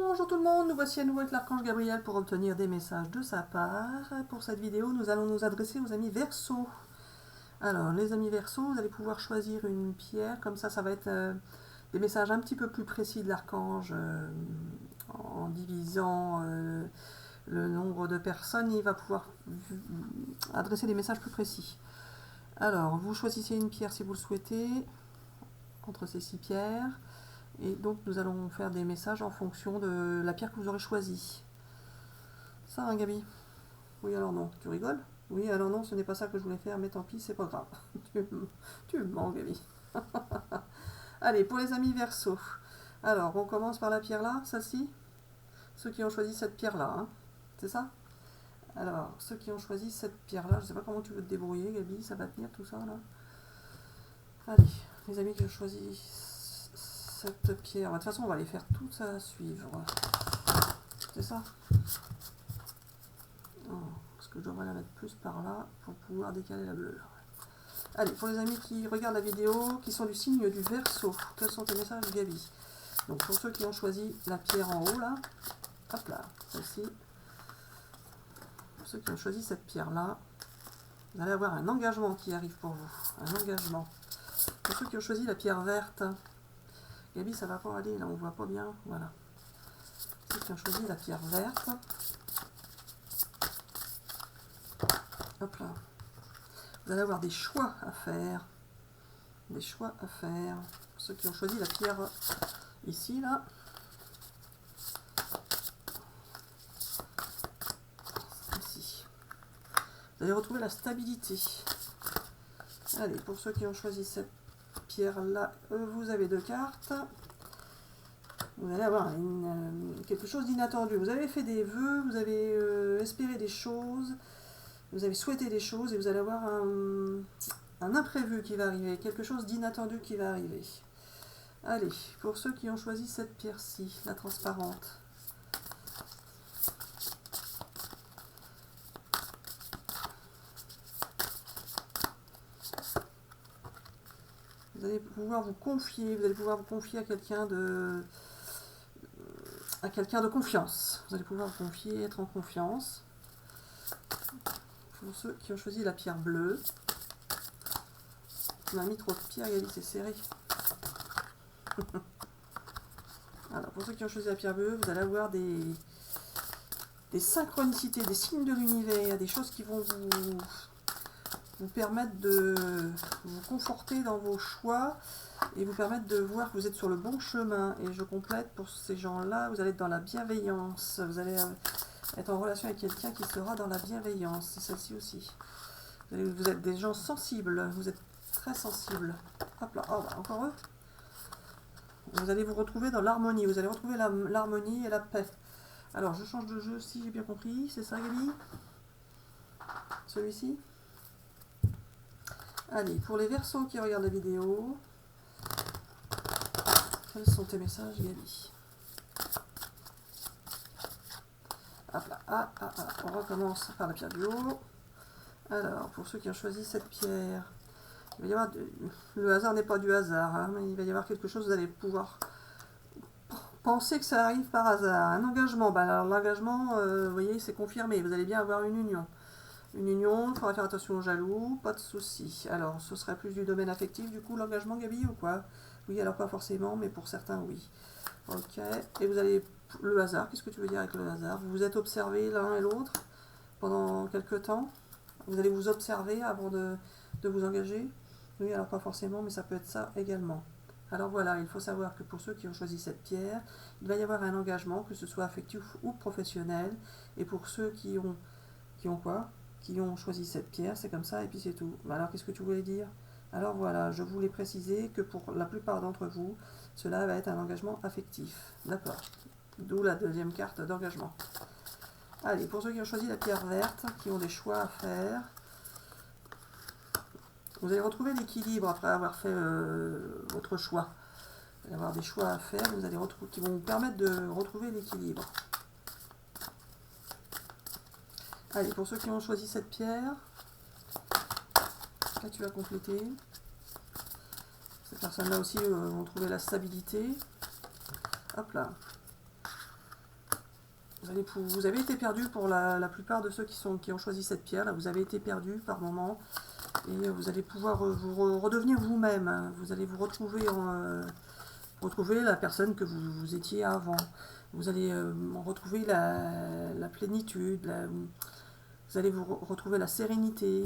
Bonjour tout le monde, nous voici à nouveau avec l'archange Gabriel pour obtenir des messages de sa part. Pour cette vidéo, nous allons nous adresser aux amis Verseau. Alors, les amis Verseau, vous allez pouvoir choisir une pierre, comme ça va être des messages un petit peu plus précis de l'archange en divisant le nombre de personnes. Il va pouvoir adresser des messages plus précis. Alors, vous choisissez une pierre si vous le souhaitez, entre ces 6 pierres. Et donc nous allons faire des messages en fonction de la pierre que vous aurez choisie. Ça, hein, Gabi? Oui, alors non. Tu rigoles? Oui, alors non, ce n'est pas ça que je voulais faire, mais tant pis, c'est pas grave. tu me mens, Gabi. Allez, pour les amis Verseau. Alors, on commence par la pierre là, celle-ci. Ceux qui ont choisi cette pierre-là, hein. C'est ça? Alors, ceux qui ont choisi cette pierre-là, je ne sais pas comment tu veux te débrouiller, Gabi, ça va tenir tout ça, là. Allez, les amis qui ont choisi cette pierre, de toute façon on va les faire toutes à suivre, c'est ça? Parce que je devrais la mettre plus par là pour pouvoir décaler la bleue. Allez, pour les amis qui regardent la vidéo, qui sont du signe du Verseau, quels sont tes messages, Gabi? Donc pour ceux qui ont choisi la pierre en haut là, hop là, celle-ci, pour ceux qui ont choisi cette pierre là, vous allez avoir un engagement qui arrive pour vous, un engagement. Pour ceux qui ont choisi la pierre verte, Gabi, ça va pas aller, là on voit pas bien, voilà. Ceux qui ont choisi la pierre verte, hop là, vous allez avoir des choix à faire, des choix à faire. Pour ceux qui ont choisi la pierre ici, là, ici, vous allez retrouver la stabilité. Allez, pour ceux qui ont choisi cette pierre là, vous avez 2 cartes. Vous allez avoir quelque chose d'inattendu. Vous avez fait des vœux, vous avez espéré des choses, vous avez souhaité des choses et vous allez avoir un imprévu qui va arriver, quelque chose d'inattendu qui va arriver. Allez, pour ceux qui ont choisi cette pierre-ci, la transparente. Vous allez pouvoir vous confier, à quelqu'un de confiance. Vous allez pouvoir vous confier, être en confiance. Pour ceux qui ont choisi la pierre bleue, on a mis trop de pierres, Gabi, c'est serré. Alors, pour ceux qui ont choisi la pierre bleue, vous allez avoir des synchronicités, des signes de l'univers, des choses qui vont vous permettre de vous conforter dans vos choix et vous permettre de voir que vous êtes sur le bon chemin. Et je complète, pour ces gens-là, vous allez être dans la bienveillance. Vous allez être en relation avec quelqu'un qui sera dans la bienveillance. C'est celle-ci aussi. Vous êtes des gens sensibles. Vous êtes très sensibles. Hop là, oh, bah, encore eux. Vous allez vous retrouver dans l'harmonie. Vous allez retrouver l'harmonie et la paix. Alors, je change de jeu si j'ai bien compris. C'est ça, Gabi? Celui-ci? Allez, pour les Verseaux qui regardent la vidéo, quels sont tes messages, Gabi? Hop là, on recommence par la pierre du haut. Alors, pour ceux qui ont choisi cette pierre, il va y avoir le hasard n'est pas du hasard, hein, mais il va y avoir quelque chose, vous allez pouvoir penser que ça arrive par hasard. Un engagement, bah alors l'engagement, vous voyez, c'est confirmé, vous allez bien avoir une union. Une union, il faudra faire attention aux jaloux, pas de soucis. Alors, ce serait plus du domaine affectif, du coup, l'engagement, Gabi, ou quoi? Oui, alors pas forcément, mais pour certains, oui. Ok, et vous allez... Le hasard, qu'est-ce que tu veux dire avec le hasard? Vous vous êtes observés l'un et l'autre pendant quelques temps? Vous allez vous observer avant de vous engager? Oui, alors pas forcément, mais ça peut être ça également. Alors voilà, il faut savoir que pour ceux qui ont choisi cette pierre, il va y avoir un engagement, que ce soit affectif ou professionnel. Et pour ceux qui ont quoi? Qui ont choisi cette pierre, c'est comme ça et puis c'est tout. Alors qu'est-ce que tu voulais dire? Alors voilà, je voulais préciser que pour la plupart d'entre vous, cela va être un engagement affectif. D'accord. D'où la deuxième carte d'engagement. Allez, pour ceux qui ont choisi la pierre verte, qui ont des choix à faire, vous allez retrouver l'équilibre après avoir fait votre choix. Vous allez avoir des choix à faire qui vont vous permettre de retrouver l'équilibre. Allez, pour ceux qui ont choisi cette pierre, là tu vas compléter. Ces personnes-là aussi vont trouver la stabilité. Hop là. Vous avez été perdu pour la plupart de ceux qui ont choisi cette pierre. Là, vous avez été perdu par moment. Et vous allez pouvoir vous redevenir vous-même. Hein. Vous allez vous retrouver retrouver la personne que vous étiez avant. Vous allez retrouver la plénitude. Vous allez vous retrouver la sérénité.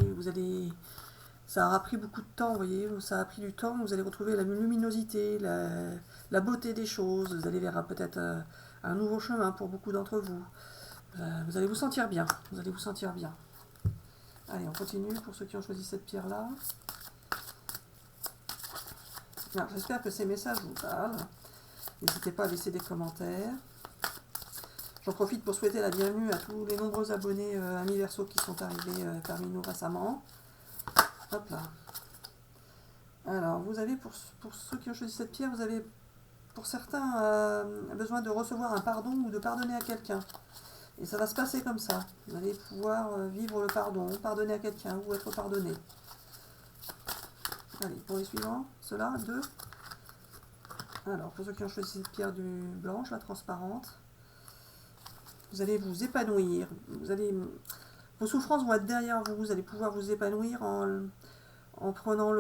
Ça aura pris beaucoup de temps, vous voyez. Ça a pris du temps. Vous allez retrouver la luminosité, la beauté des choses. Vous allez vers peut-être un nouveau chemin pour beaucoup d'entre vous. Vous allez vous sentir bien. Vous allez vous sentir bien. Allez, on continue pour ceux qui ont choisi cette pierre-là. J'espère que ces messages vous parlent. N'hésitez pas à laisser des commentaires. J'en profite pour souhaiter la bienvenue à tous les nombreux abonnés Amis Verseau qui sont arrivés parmi nous récemment. Hop là. Alors, vous avez, pour ceux qui ont choisi cette pierre, vous avez, pour certains, besoin de recevoir un pardon ou de pardonner à quelqu'un. Et ça va se passer comme ça. Vous allez pouvoir vivre le pardon, pardonner à quelqu'un ou être pardonné. Allez, pour les suivants, ceux-là, 2. Alors, pour ceux qui ont choisi cette pierre blanche, la transparente, vous allez vous épanouir. Vos souffrances vont être derrière vous. Vous allez pouvoir vous épanouir en prenant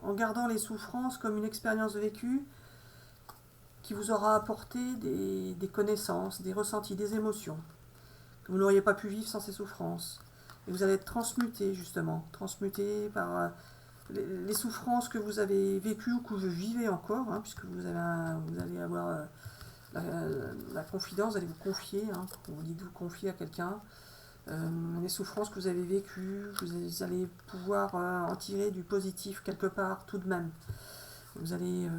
en gardant les souffrances comme une expérience vécue qui vous aura apporté des connaissances, des ressentis, des émotions que vous n'auriez pas pu vivre sans ces souffrances. Et vous allez être transmuté, justement, transmuté par les souffrances que vous avez vécues ou que vous vivez encore, hein, puisque vous allez avoir la confidence, vous allez vous confier, hein, on vous dit de vous confier à quelqu'un, les souffrances que vous avez vécues, vous allez pouvoir en tirer du positif quelque part tout de même. Vous allez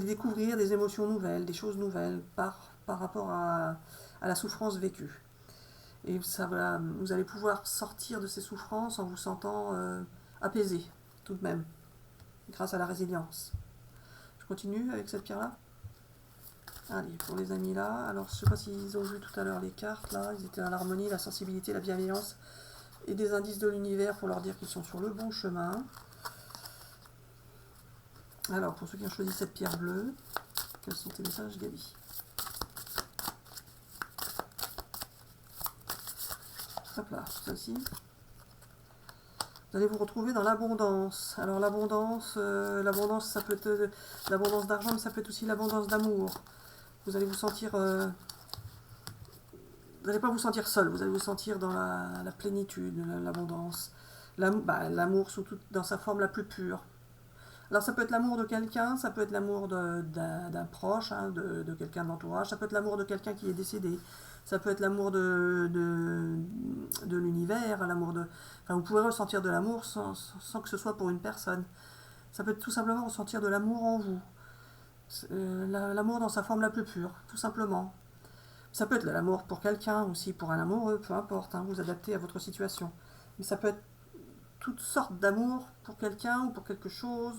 découvrir des émotions nouvelles, des choses nouvelles par rapport à la souffrance vécue. Et vous allez pouvoir sortir de ces souffrances en vous sentant apaisé, tout de même, grâce à la résilience. Je continue avec cette pierre-là. Allez, pour les amis là, alors je ne sais pas s'ils ont vu tout à l'heure les cartes, là, ils étaient dans l'harmonie, la sensibilité, la bienveillance, et des indices de l'univers pour leur dire qu'ils sont sur le bon chemin. Alors, pour ceux qui ont choisi cette pierre bleue, quels sont tes messages, Gabi? Hop là, celle-ci. Vous allez vous retrouver dans l'abondance. Alors l'abondance, ça peut être l'abondance d'argent, mais ça peut être aussi l'abondance d'amour. Vous allez vous sentir... vous n'allez pas vous sentir seul, vous allez vous sentir dans la plénitude, l'abondance. L'amour dans sa forme la plus pure. Alors ça peut être l'amour de quelqu'un, ça peut être l'amour d'un proche, hein, de quelqu'un de l'entourage, ça peut être l'amour de quelqu'un qui est décédé, ça peut être l'amour de l'univers, vous pouvez ressentir de l'amour sans que ce soit pour une personne. Ça peut être tout simplement ressentir de l'amour en vous. L'amour dans sa forme la plus pure, tout simplement. Ça peut être de l'amour pour quelqu'un aussi, pour un amoureux, peu importe, hein, vous adaptez à votre situation. Mais ça peut être toutes sortes d'amour pour quelqu'un ou pour quelque chose,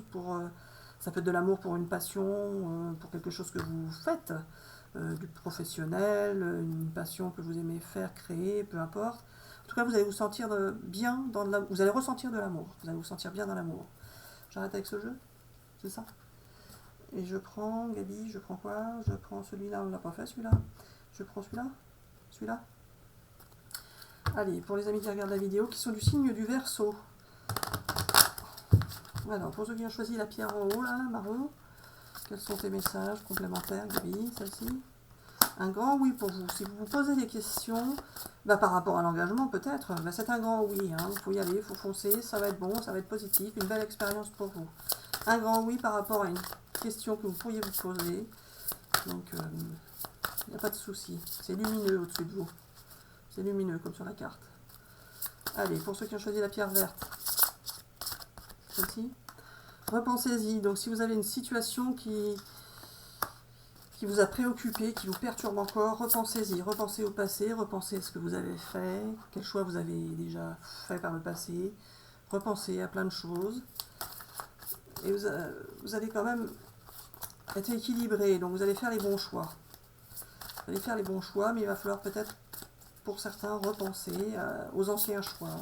ça peut être de l'amour pour une passion, pour quelque chose que vous faites, du professionnel, une passion que vous aimez faire, créer, peu importe. En tout cas, vous allez vous sentir bien dans l'amour, vous allez ressentir de l'amour, vous allez vous sentir bien dans l'amour. J'arrête avec ce jeu, c'est ça? Et je prends, Gabi, je prends quoi? Je prends celui-là, on ne l'a pas fait celui-là. Je prends celui-là? Celui-là? Allez, pour les amis qui regardent la vidéo, qui sont du signe du Verseau. Alors, pour ceux qui ont choisi la pierre en haut, là, marron, quels sont tes messages complémentaires, Gabi, celle-ci? Un grand oui pour vous. Si vous vous posez des questions, par rapport à l'engagement peut-être, c'est un grand oui. Hein. Il faut y aller, il faut foncer, ça va être bon, ça va être positif, une belle expérience pour vous. Un grand oui par rapport à une question que vous pourriez vous poser. Donc, il n'y a pas de souci. C'est lumineux au-dessus de vous. C'est lumineux comme sur la carte. Allez, pour ceux qui ont choisi la pierre verte, celle-ci, repensez-y. Donc si vous avez une situation qui vous a préoccupé, qui vous perturbe encore, repensez-y. Repensez au passé, repensez à ce que vous avez fait, quel choix vous avez déjà fait par le passé. Repensez à plein de choses. Et vous allez quand même être équilibré, donc vous allez faire les bons choix. Vous allez faire les bons choix, mais il va falloir peut-être, pour certains, repenser aux anciens choix.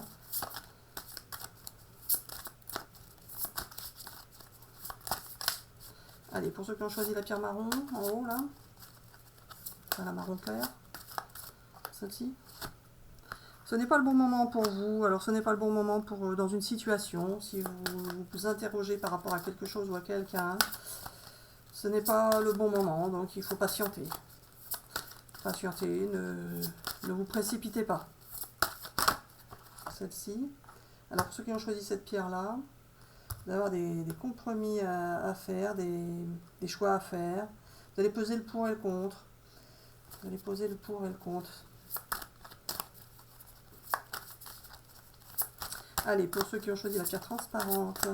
Allez, pour ceux qui ont choisi la pierre marron, en haut, là. Enfin, la marron clair. Celle-ci. Ce n'est pas le bon moment pour vous. Alors, ce n'est pas le bon moment pour dans une situation. Si vous vous interrogez par rapport à quelque chose ou à quelqu'un, ce n'est pas le bon moment. Donc, il faut patienter. Patientez, ne vous précipitez pas. Celle-ci. Alors, pour ceux qui ont choisi cette pierre-là, d'avoir des compromis à faire, des choix à faire. Vous allez peser le pour et le contre. Vous allez poser le pour et le contre. Allez, pour ceux qui ont choisi la pierre transparente,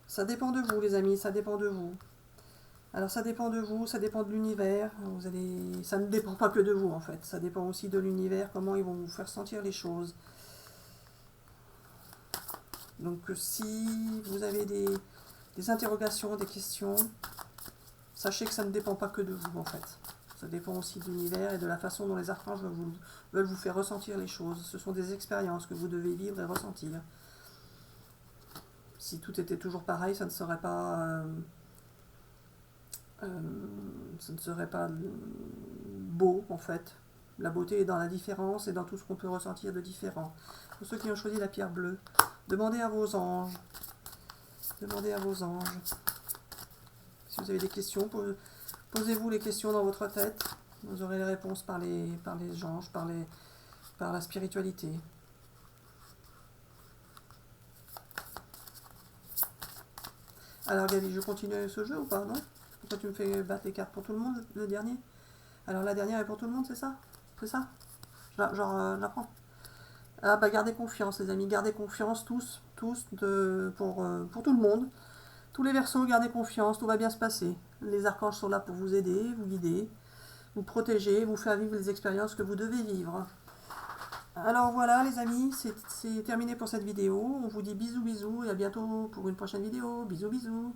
ça dépend de vous, les amis, ça dépend de vous. Alors, ça dépend de vous, ça dépend de l'univers. Ça ne dépend pas que de vous, en fait. Ça dépend aussi de l'univers, comment ils vont vous faire sentir les choses. Donc, si vous avez des interrogations, des questions, sachez que ça ne dépend pas que de vous, en fait. Ça dépend aussi de l'univers et de la façon dont les archanges veulent vous faire ressentir les choses. Ce sont des expériences que vous devez vivre et ressentir. Si tout était toujours pareil, ça ne serait pas, beau, en fait. La beauté est dans la différence et dans tout ce qu'on peut ressentir de différent. Pour ceux qui ont choisi la pierre bleue, demandez à vos anges. Demandez à vos anges. Si vous avez des questions, posez-vous les questions dans votre tête. Vous aurez les réponses par les anges, par la spiritualité. Alors Gabi, je continue ce jeu ou pas, non? Pourquoi tu me fais battre les cartes pour tout le monde, le dernier? Alors la dernière est pour tout le monde, c'est ça? C'est ça? Genre, j'apprends. Ah bah gardez confiance les amis, gardez confiance tous pour tout le monde. Tous les Verseaux, gardez confiance, tout va bien se passer. Les archanges sont là pour vous aider, vous guider, vous protéger, vous faire vivre les expériences que vous devez vivre. Alors voilà les amis, c'est terminé pour cette vidéo. On vous dit bisous bisous et à bientôt pour une prochaine vidéo. Bisous bisous.